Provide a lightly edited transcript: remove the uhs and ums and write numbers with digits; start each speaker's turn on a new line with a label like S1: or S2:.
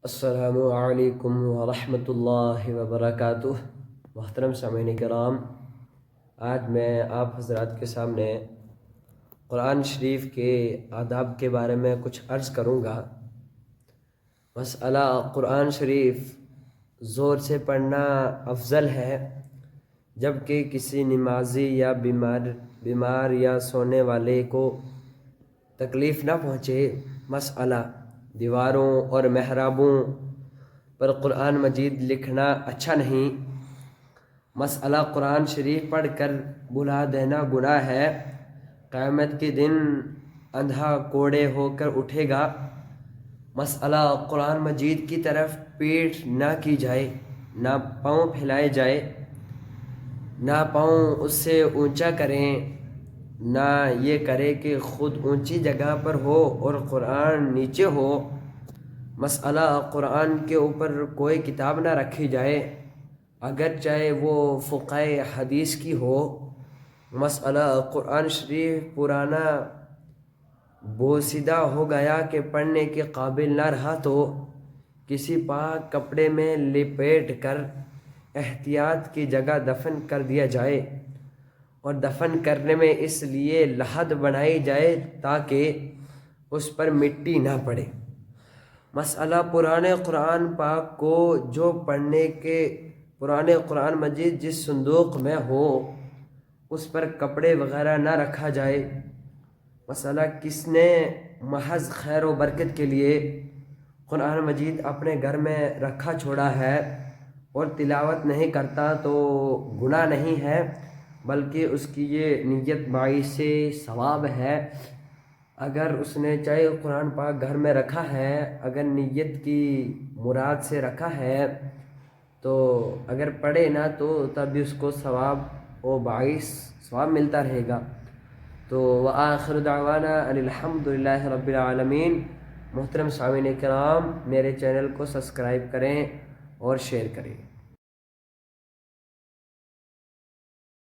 S1: السلام علیکم ورحمۃ اللہ وبرکاتہ۔ محترم سامعین کرام، آج میں آپ حضرات کے سامنے قرآن شریف کے آداب کے بارے میں کچھ عرض کروں گا۔ مسئلہ قرآن شریف زور سے پڑھنا افضل ہے، جبکہ کسی نمازی یا بیمار یا سونے والے کو تکلیف نہ پہنچے۔ مسئلہ دیواروں اور محرابوں پر قرآن مجید لکھنا اچھا نہیں۔ مسئلہ قرآن شریف پڑھ کر بھلا دینا گناہ ہے۔ قیامت کے دن اندھا کوڑے ہو کر اٹھے گا۔ مسئلہ قرآن مجید کی طرف پیٹھ نہ کی جائے، نہ پاؤں پھیلائے جائے، نہ پاؤں اس سے اونچا کریں، نہ یہ کرے کہ خود اونچی جگہ پر ہو اور قرآن نیچے ہو۔ مسئلہ قرآن کے اوپر کوئی کتاب نہ رکھی جائے، اگر چاہے وہ فقہ حدیث کی ہو۔ مسئلہ قرآن شریف پرانا بوسیدہ ہو گیا کہ پڑھنے کے قابل نہ رہا تو کسی پاک کپڑے میں لپیٹ کر احتیاط کی جگہ دفن کر دیا جائے، اور دفن کرنے میں اس لیے لحد بنائی جائے تاکہ اس پر مٹی نہ پڑے۔ مسئلہ پرانے قرآن پاک کو جو پڑھنے کے پرانے قرآن مجید جس صندوق میں ہو اس پر کپڑے وغیرہ نہ رکھا جائے۔ مسئلہ کس نے محض خیر و برکت کے لیے قرآن مجید اپنے گھر میں رکھا چھوڑا ہے اور تلاوت نہیں کرتا تو گناہ نہیں ہے، بلکہ اس کی یہ نیت باعث ثواب ہے۔ اگر اس نے چاہے قرآن پاک گھر میں رکھا ہے، اگر نیت کی مراد سے رکھا ہے تو اگر پڑھے نہ تو تب بھی اس کو ثواب و باعث ثواب ملتا رہے گا۔ تو وآخر دعوانا ان الحمد للہ رب العالمین۔ محترم سامعین کرام، میرے چینل کو سبسکرائب کریں اور شیئر کریں۔